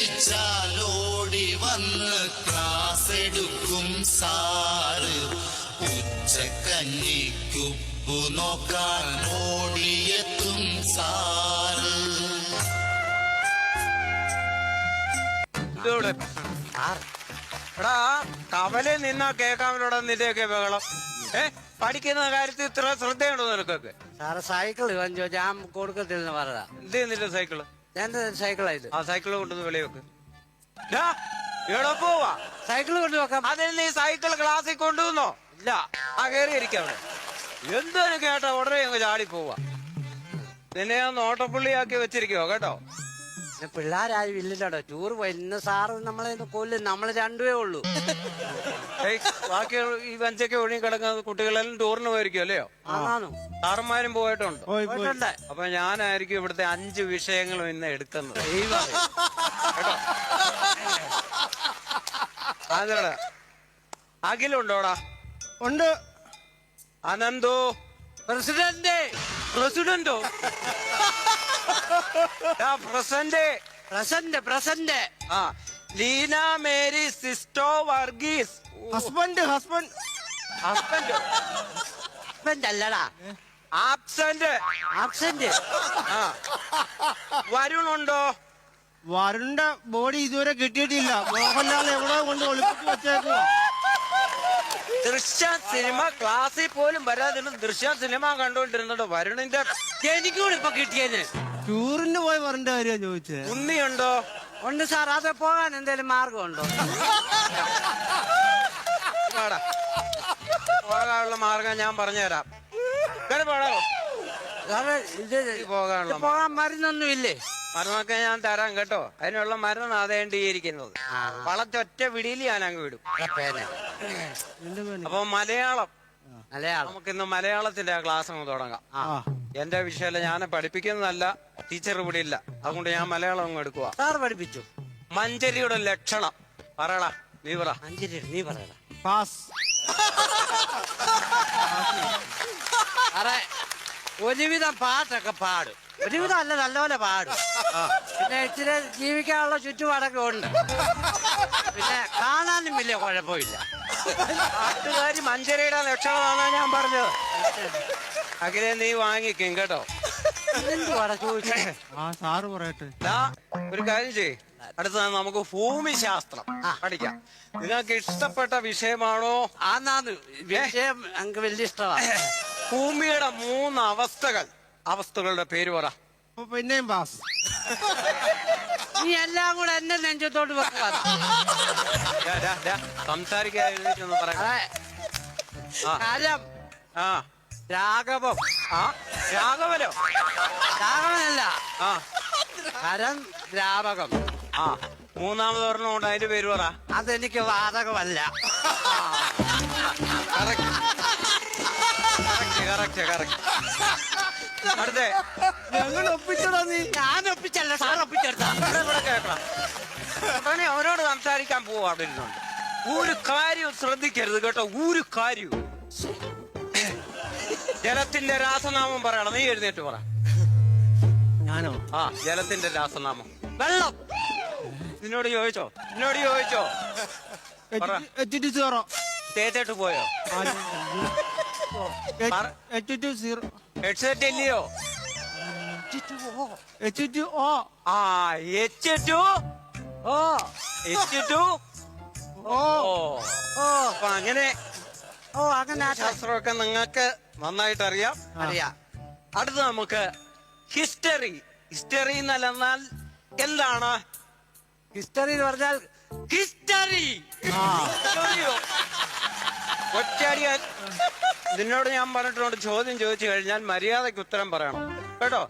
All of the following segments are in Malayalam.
ബെല്ലടിച്ചാലോടി വന്ന് ക്ലാസ് എടുക്കും സാറ്. ഉച്ചക്കഞ്ഞിക്കുപ്പു നോക്കാൻ ഓടിയെത്തും സാറ്. എടാ കവലെ നിന്നാ കേക്കാമലോടാ നിന്റെയൊക്കെ ബഹളം. പഠിക്കുന്ന കാര്യത്തിൽ ഇത്ര ശ്രദ്ധയുണ്ടോ നിനക്കൊക്കെ? സാറ് സൈക്കിൾ ഞാൻ കൊടുക്കത്തില്ലെന്ന് പറഞ്ഞതാ. എന്ത് ചെയ്യുന്നില്ല സൈക്കിള്? എന്റെ സൈക്കിളായത്. ആ സൈക്കിള് കൊണ്ടുവന്ന് വെളിവെക്ക്. എവിടെ പോവാ? സൈക്കിള് കൊണ്ടുവെക്കാം. അതിന് നീ സൈക്കിൾ ക്ലാസ്സിൽ കൊണ്ടുവന്നോ? ഇല്ല, ആ കയറിയിരിക്കാം അവിടെ. എന്തൊരു കേട്ടാ ഉടനെ അങ്ങ് ചാടി പോവാ. നിന്നെ ഒന്ന് ഓട്ടപ്പുള്ളിയാക്കി വെച്ചിരിക്കുവോ കേട്ടോ. പിള്ളേരാരും ഇല്ലല്ലോ, ടൂർ പോയി. ഇന്ന് സാറ് നമ്മളെ കൊല്ലും. നമ്മള് രണ്ടുപേ ഉള്ളൂ. ബാക്കി ഈ ബെഞ്ചൊക്കെ ഒഴുകി കിടക്കുന്ന കുട്ടികളെല്ലാം ടൂറിന് പോയിരിക്കും അല്ലയോ? സാറന്മാരും പോയിട്ടുണ്ട്. അപ്പൊ ഞാനായിരിക്കും ഇവിടുത്തെ 5 വിഷയങ്ങളും ഇന്ന് എടുക്കുന്നത്. കേട്ടോ, അതെടാ. അഖിലുണ്ടോടാ? ഉണ്ട്. അനന്തോ? പ്രസിഡന്റ്. പ്രസിഡന്റോ? പ്രസന്റ്. ആ, ലീന മേരി സിസ്റ്റോ വർഗീസ്. ഹസ്ബൻഡ് അല്ലടാ, ആബ്സെന്റ്. ആ, വരുണുണ്ടോ? വരുണിന്റെ ബോഡി ഇതുവരെ കിട്ടിയിട്ടില്ല. മോഹൻലാൽ എവിടെ കൊണ്ട് ഒളിപ്പിച്ച് വെച്ചേക്കുക. ദൃശ്യ സിനിമ ക്ലാസ്സിൽ പോലും വരാതിരുന്ന് ദൃശ്യ സിനിമ കണ്ടോണ്ടിരുന്നുണ്ടോ വരുണിന്റെ? എനിക്കൂടെ ഇപ്പൊ കിട്ടിയത്. ടൂറിന് പോയി വരേണ്ട കാര്യം ചോദിച്ചേ. ഉണ്ണിയുണ്ടോ? ഉണ്ട് സാർ. അത് പോകാൻ എന്തേലും മാർഗമുണ്ടോ? പോകാനുള്ള മാർഗം ഞാൻ പറഞ്ഞുതരാം. പോകാൻ മരുന്നൊന്നും ഇല്ലേ? മരുന്നൊക്കെ ഞാൻ തരാം കേട്ടോ. അതിനുള്ള മരുന്ന് അതേണ്ടിയിരിക്കുന്നത്. വളച്ചൊറ്റ വിടിയിൽ ഞാൻ അങ്ങ് വിടും. അപ്പൊ മലയാളം നമുക്കിന്ന് മലയാളത്തിന്റെ ആ ക്ലാസ് അങ്ങ് തുടങ്ങാം. എന്റെ വിഷയമല്ല, ഞാൻ പഠിപ്പിക്കുന്നതല്ല, ടീച്ചർ ഇവിടെ ഇല്ല. അതുകൊണ്ട് ഞാൻ മലയാളം അങ്ങ് എടുക്കുക. സാർ പഠിപ്പിച്ചു. മഞ്ചരിയുടെ ലക്ഷണം പറയടാ. നീ പറ. മഞ്ചരി നീ പറയടാ. പാസ്. അറേ, ഒരുവിധം പാട്ടൊക്കെ പാടും. ഒരുവിധം അല്ല, നല്ലപോലെ പാടും. പിന്നെ ഇച്ചിരി ജീവിക്കാനുള്ള ചുറ്റുപാടൊക്കെ ഉണ്ട്. പിന്നെ കാണാനും വലിയ കുഴപ്പമില്ല. പാട്ടുകാരി മഞ്ചരിയുടെ ലക്ഷണമാണ് ഞാൻ പറഞ്ഞത്. അഖിലെ നീ വാങ്ങിക്കും കേട്ടോ. സാറ് പറയട്ടെ. ഒരു കാര്യം ചെയ്യ്, അടുത്തത് നമുക്ക് ഭൂമിശാസ്ത്രം പഠിക്കാം. നിങ്ങൾക്ക് ഇഷ്ടപ്പെട്ട വിഷയമാണോ? ആന്നാന്ന് വിഷയം എനിക്ക് വലിയ ഇഷ്ടമാണ്. ഭൂമിയുടെ 3 അവസ്ഥകളുടെ പേര് പറ. പിന്നെയും പാസ്. നീ എല്ലാം കൂടെ എന്നെ നെഞ്ചത്തോട്ട് വെക്കുക. സംസാരിക്കാന്ന് പറയാം. കരം, രാഘവം. രാഘവനോ? രാഘവനല്ല, ആ, കരം ദ്രാവകം. ആ, 3ാമതൊരെണ്ണം കൊണ്ട് അതിന്റെ പേര് പറ. അതെനിക്ക് വാതകമല്ല. അടുത്തേ ഒപ്പിച്ചടാ നീ. ഞാൻ ഒപ്പിച്ചല്ല, സാർ ഒപ്പിച്ചെടുത്താ. കേൾക്കണം. അവരോട് സംസാരിക്കാൻ പോവാ. അവിടെ ഇരുന്നുണ്ട്. ഒരു കാര്യം ശ്രദ്ധിക്കരുത് കേട്ടോ, ഒരു കാര്യവും. ജലത്തിന്റെ രാസനാമം പറയണം. നീ എഴുന്നേറ്റ് പറ. ഞാനോ? ആ, ജലത്തിന്റെ രാസനാമം. വെള്ളം. നിന്നോട് ചോദിച്ചോ? H2O. തേച്ചിട്ട് പോയോ? H2O. ഹെഡ്സെറ്റ് ഇല്ലയോ? H2O. ആ, H2O. അപ്പൊ അങ്ങനെ ശാസ്ത്രമൊക്കെ നിങ്ങൾക്ക് നന്നായിട്ട് അറിയാം. അടുത്ത് നമുക്ക് ഹിസ്റ്ററി. ഹിസ്റ്ററി എന്നാൽ എന്താണ്? ഹിസ്റ്ററി എന്ന് പറഞ്ഞാൽ ഹിസ്റ്ററി. ഒറ്റയടിയാൻ നിന്നോട് ഞാൻ പറഞ്ഞിട്ടുണ്ട്, ചോദ്യം ചോദിച്ചു കഴിഞ്ഞാൽ മര്യാദയ്ക്ക് ഉത്തരം പറയണം കേട്ടോ.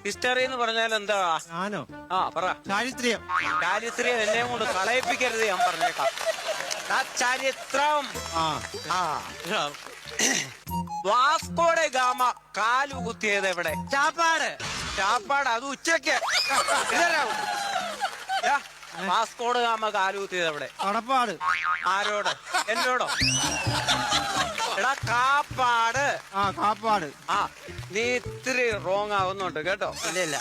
ഹിസ്റ്ററി എന്ന് പറഞ്ഞാൽ എന്താ? ഞാനോ? ആ പറ. ചാരിത്രം. ചാരിത്രം എന്നെ കൊണ്ട് കളയിപ്പിക്കരുത്, ഞാൻ പറഞ്ഞേക്കാം. ആ ചരിത്രം. വാസ്കോടെ ഗാമ കാലു കുത്തിയത് എവിടെ? ചാപ്പാട്. ചാപ്പാട് അത് ഉച്ചക്ക്. വാസ്കോടെ ഗാമ കാലു കുത്തിയത് എവിടെ? കടപ്പാട്. ആരോട്? എന്നോടോ? എടാ കാപ്പാട്. കാപ്പാട്. നീ ഇത്തിരി റോങ് ആവുന്നുണ്ട് കേട്ടോ. ഇല്ല.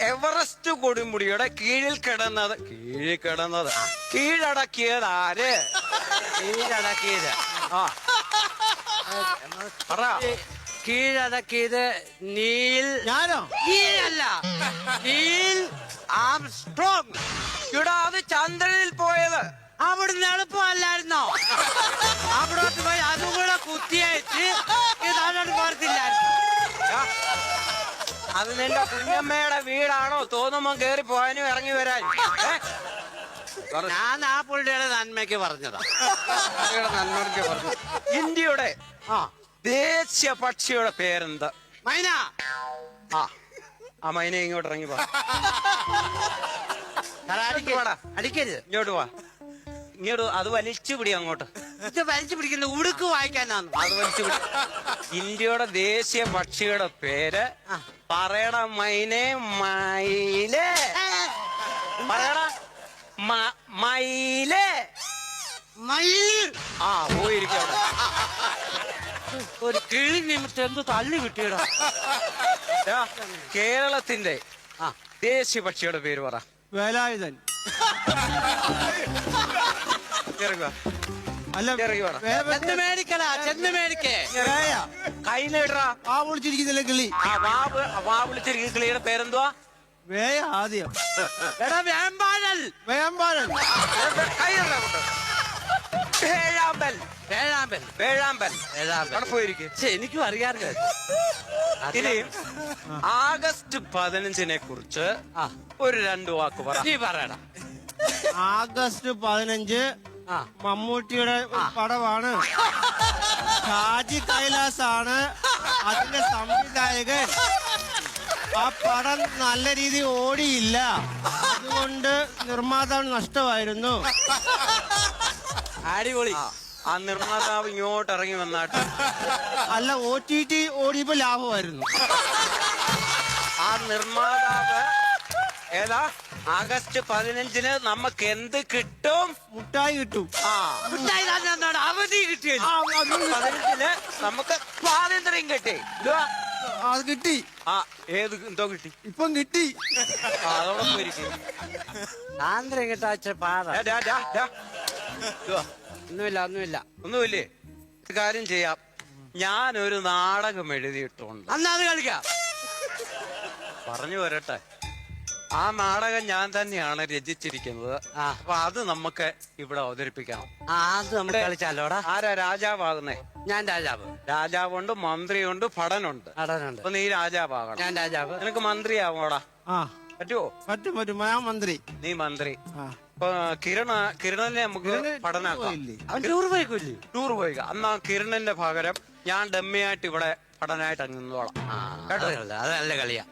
എവറസ്റ്റ് കൊടുമുടിയുടെ കീഴിൽ കിടന്നത് കീഴടക്കിയത് ആര്? കീഴടക്കിയത് പറ. കീഴടക്കിയത് നീൽ. ഞാനോ? നീലല്ല, നീൽ ആംസ്ട്രോങ്. ഇവിടെ അത് ചന്ദ്രനിൽ പോയത്. അവിടുന്ന് എളുപ്പമല്ലായിരുന്നോ? അവിടോട്ട് പോയി അതും കൂടെ കുത്തിയയച്ച് ഇതോട്ട് പോരത്തില്ലായിരുന്നു. അത് നിന്റെ കുഞ്ഞമ്മയുടെ വീടാണോ? തോന്നുമ്പോ കേറി പോകാനും ഇറങ്ങി വരാനും. ഞാൻ ആ പുള്ളിയുടെ നന്മയ്ക്ക് പറഞ്ഞതാ. നന്മയ്ക്ക് പറഞ്ഞു. ഇന്ത്യയുടെ ദേശീയ പക്ഷിയുടെ പേരെന്താ? മൈന. ആ മൈന ഇങ്ങോട്ട് ഇറങ്ങി പോ. അടിക്കരുത്. ഇങ്ങോട്ട് വാ. ഇങ്ങോട്ട് അത് വലിച്ചു പിടി അങ്ങോട്ട്. ഇത് വലിച്ചു പിടിക്കുന്ന ഉടുക്ക് വായിക്കാനാണ്. അത് വലിച്ചു പിടി. ഇന്ത്യയുടെ ദേശീയ പക്ഷിയുടെ പേര് പറയണ. മൈനെ മയിലേ. പറയണ. മയിലേ. മയിൽ. പോയിരിക്കും അവിടെ. ഒരു കിളി നിമിത്തം എന്ത് തള്ളി കിട്ടിയടാ. കേരളത്തിന്റെ ദേശീയ പക്ഷിയുടെ പേര് പറ. വേലായുധൻ. ചെന്ന് മേടിക്കലാ, ചെന്ന് മേടിക്കേ. കയ്യിലിടറാ. ആ വിളിച്ചിരിക്കുന്നില്ല കിളി. വാ വിളിച്ചിരിക്കുന്ന കിളിയുടെ പേരെന്തുവാ? വേയ ആദ്യം. എടാ വേമ്പാഴൽ. വേമ്പാഴൽ. എനിക്കും അറിയാറില്ല. ഇനി ആഗസ്റ്റ് 15-നെ കുറിച്ച് ഒരു 2 വാക്ക് പറ. നീ പറയടാ. ആഗസ്റ്റ് 15 മമ്മൂട്ടിയുടെ പടമാണ്. ഷാജി കൈലാസ് ആണ് അതിന്റെ സംവിധായകൻ. ആ പടം നല്ല രീതിയിൽ ഓടിയില്ല, അതുകൊണ്ട് നിർമ്മാതാവ് നഷ്ടമായിരുന്നു. അടിപൊളി. ആ നിർമ്മാതാവ് ഇങ്ങോട്ട് ഇറങ്ങി വന്നാട്ട്. അല്ല, OTT ഓടിയപ്പോ ലാഭമായിരുന്നു. ആ നിർമ്മാതാവ് ഏതാ? ആഗസ്റ്റ് 15-ന് നമുക്ക് എന്ത് കിട്ടും? മുട്ടായി കിട്ടും. മുട്ടായി അവധി കിട്ടിയല്ലോ. 15-ന് നമുക്ക് സ്വാതന്ത്ര്യം കിട്ടി. അത് കിട്ടി. ഏത് എന്തോ കിട്ടി? ഇപ്പം കിട്ടി. അതോടെ പോയിരിക്കും. സ്വാതന്ത്ര്യം കിട്ടാച്ച പാടാ. ഒന്നുമില്ലേ? കാര്യം ചെയ്യാം. ഞാനൊരു നാടകം എഴുതിയിട്ടുണ്ട്. അന്ന് അത് കളിക്കാം. പറഞ്ഞു വരട്ടെ. ആ നാടകം ഞാൻ തന്നെയാണ് രചിച്ചിരിക്കുന്നത്. അപ്പൊ അത് നമുക്ക് ഇവിടെ അവതരിപ്പിക്കണം. അത് നമുക്ക് കളിച്ചാലോടാ. ആരാ രാജാവാകുന്നേ? ഞാൻ രാജാവ്. രാജാവുണ്ട്, മന്ത്രിയുണ്ട്, ഭടനുണ്ട്. ഭടനുണ്ട്. അപ്പൊ നീ രാജാവാകണം. ഞാൻ രാജാവ്. നിനക്ക് മന്ത്രിയാവോടാ? പറ്റുമോ? പറ്റും. ഞാൻ മന്ത്രി. നീ മന്ത്രി. അപ്പൊ കിരണനെ നമുക്ക് പഠനാക്കാം. അവൻ ടൂർ പോയിക്കൂല്ലേ? ടൂർ പോയി. അന്നാ കിരണന്റെ പകരം ഞാൻ ഡമ്മിയായിട്ട് ഇവിടെ പഠനമായിട്ട് അങ്ങ് നിന്നോളാം. കേട്ടോ? അത് നല്ല കളിയാ.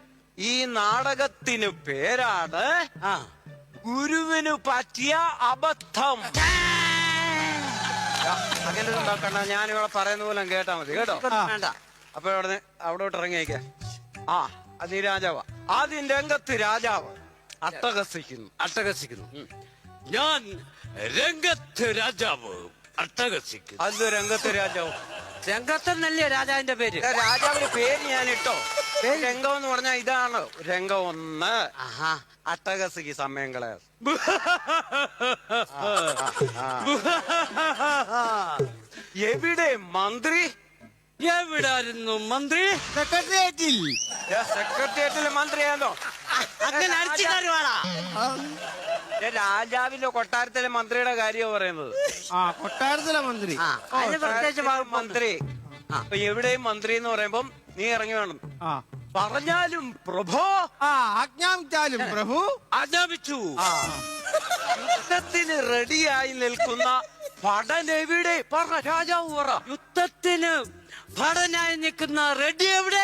ഈ നാടകത്തിന് പേരാണ് ഗുരുവിന് പറ്റിയ അബദ്ധം. അങ്ങനെ ഉണ്ടാക്കണ്ട, ഞാനിവിടെ പറയുന്ന പോലെ കേട്ടാ മതി കേട്ടോ. വേണ്ട. അപ്പൊ അവിടോട്ട് ഇറങ്ങിയേക്ക. അത് ഈ രാജാവാ. ആദ്യം രംഗത്ത് രാജാവ് അട്ടഹസിക്കുന്നു. ഞാൻ രംഗത്ത് രാജാവ് അട്ടഹസിക്കുന്നു. അത് രംഗത്ത് രാജാവ്. രംഗത്തെന്നല്ലേ രാജാവിന്റെ പേര്? രാജാവിന്റെ പേര് ഞാൻ ഇട്ടോ. രംഗം എന്ന് പറഞ്ഞാൽ ഇതാണ്. രംഗം 1 അട്ടഹസിക്ക് സമയം കളയാ. എവിടെ മന്ത്രി? എവിടായിരുന്നു മന്ത്രി? സെക്രട്ടേറിയറ്റിൽ. സെക്രട്ടേറിയറ്റിലെ മന്ത്രിയാണോ? അങ്ങനെ അടിച്ചു കയറുവാടാ. രാജാവിന്റെ കൊട്ടാരത്തിലെ മന്ത്രിയുടെ കാര്യമാണ് പറയുന്നത്. കൊട്ടാരത്തിലെ മന്ത്രി. മന്ത്രി. അപ്പൊ എവിടെയും മന്ത്രി എന്ന് പറയുമ്പം നീ ഇറങ്ങി വേണം. പറഞ്ഞാലും പ്രഭോ. ആജ്ഞാപിച്ചാലും പ്രഭു. ആജ്ഞാപിച്ചു. യുദ്ധത്തിന് റെഡിയായി നിൽക്കുന്ന ഭടൻ എവിടെ? പറഞ്ഞ രാജാവ് പറ. യുദ്ധത്തിന് ഭടനായി നിൽക്കുന്ന റെഡി എവിടെ?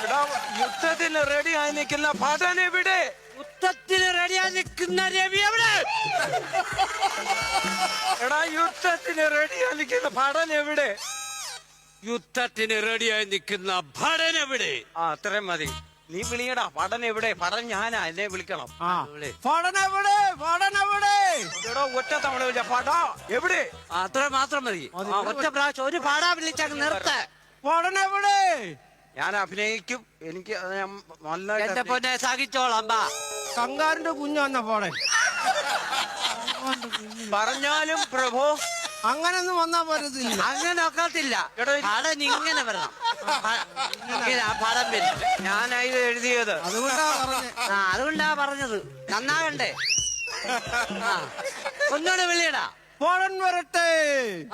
എടാ, യുദ്ധത്തിന് റെഡിയായി നിൽക്കുന്ന ഭടൻ എവിടെ? യുദ്ധത്തിന് റെഡിയായി നിൽക്കുന്ന രവി എവിടെ? എടാ, യുദ്ധത്തിന് റെഡിയായി നിൽക്കുന്ന ഭടൻ എവിടെ? യുദ്ധത്തിന് റെഡിയായി നിൽക്കുന്ന ഭടൻ എവിടെ? ആ, അത്രയും മതി. നീ വിളിയടാ. ഭടൻ എവിടെ? ഭടൻ ഞാനാ, എന്നെ വിളിക്കണം. പടനെവിടെ പടനെവിടെ? എടാ, ഒറ്റ തവണ വിളിച്ച പടാ എവിടെ? അത്ര മാത്രം മതി. ഒറ്റ പ്രാവശ്യം ഒരു പാടാ വിളിച്ചങ്ങ് നിർത്ത. പടനെവിടെ? ഞാൻ അഭിനയിക്കും. എനിക്ക് അത് ഞാൻ എന്റെ നന്നായിട്ട് പൊന്നെ സഹിച്ചോളാം. ബാ. കങ്കാറിന്റെ കുഞ്ഞാന്ന പടൻ. പറഞ്ഞാലും പ്രഭു അങ്ങനൊന്നും വന്നാ പോരത്തില്ല. അങ്ങനെ ഒക്കത്തില്ല. എടാ, പടൻ ഇങ്ങനെ വരണം. ഇങ്ങനെ ആ പടം വരും. ഞാനാ ഇത് എഴുതിയത്. അതുകൊണ്ടാ പറഞ്ഞേ. അതുകൊണ്ടാ പറഞ്ഞത്. നന്നാകണ്ടേ? ആ. ഒന്നോട് വിളിയടാ. പടൻ വരട്ടെ.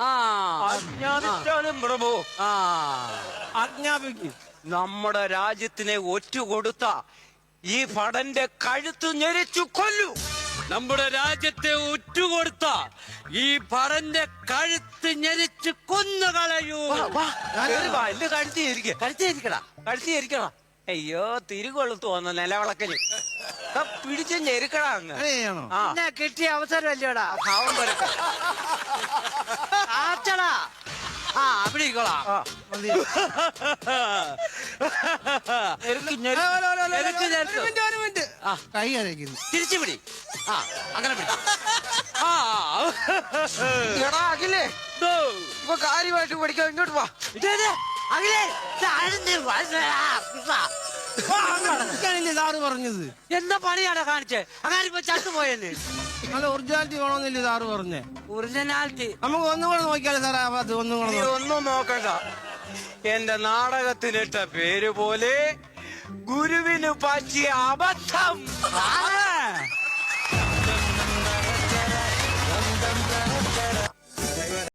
ആ ആജ്ഞാപിച്ചാലും പ്രഭു. ആ ആജ്ഞാപിക്കും. നമ്മുടെ രാജ്യത്തിനെ ഒറ്റുകൊടുത്ത ഈ ഭടന്റെ കഴുത്ത് ഞെരിച്ചു കൊല്ലു. നമ്മുടെ രാജ്യത്തെ ഉറ്റുകൊടുത്ത ഈ ഭടന്റെ കഴുത്ത് ഞെരിച്ച് കൊന്നുകളയൂ. എന്റെ കഴുത്തിരിക്ക. കഴിച്ചിരിക്കടാ. കഴുത്തിരിക്കണം. അയ്യോ, തിരികൊളുത്തു വന്ന നിലവിളക്കല്. പിടിച്ച് ഞെരുക്കടാ അങ്ങ്. അങ്ങനെ ചെയ്യണോ? ആ, പിന്നെ കിട്ടിയ അവസരമല്ലേടാ. ഭാവം വരട്ടെ. ആച്ചടാ. ആ അവിടെ ഇരിക്കോളാം. ആ, മതി. ഞെരുക്ക്, ഏ, ഞെരുക്ക്. ഒരു ഞെരുക്ക്, ഞെരുക്ക്. മിനിറ്റ്, ഒരു മിനിറ്റ്. ആ. കൈ അരയ്ക്കുന്നു. തിരിച്ചു പിടി. ആ അങ്ങനെ പിടി. ആ എടാ അഖിലേ, ദോ. ഇപ്പൊ കാര്യമായിട്ട് പഠിക്കാം. ഇങ്ങോട്ട് വാ. ഇതേത്? അഖിലേ, താഴ്ന്ന് വന്നടാ. ഇതാണല്ലേ സാറ് പറഞ്ഞത്. എന്താ പണിയാടാ കാണിച്ചേ? അങ്ങനെ ഇപ്പൊ ചത്തുപോയെന്ന്. നല്ല ഒറിജിനാലിറ്റി വേണമെന്നില്ലേ സാറ് പറഞ്ഞേ? ഒറിജിനാലിറ്റി. നമുക്ക് ഒന്നും കൂടെ നോക്കിയാലേ സാറേ. അത് ഒന്നും കൂടെ നീ ഒന്നും നോക്കണ്ട. എന്റെ നാടകത്തിനിട്ട പേര് പോലെ ഗുരുവിന് പറ്റിയ അബദ്ധം. ആരാ?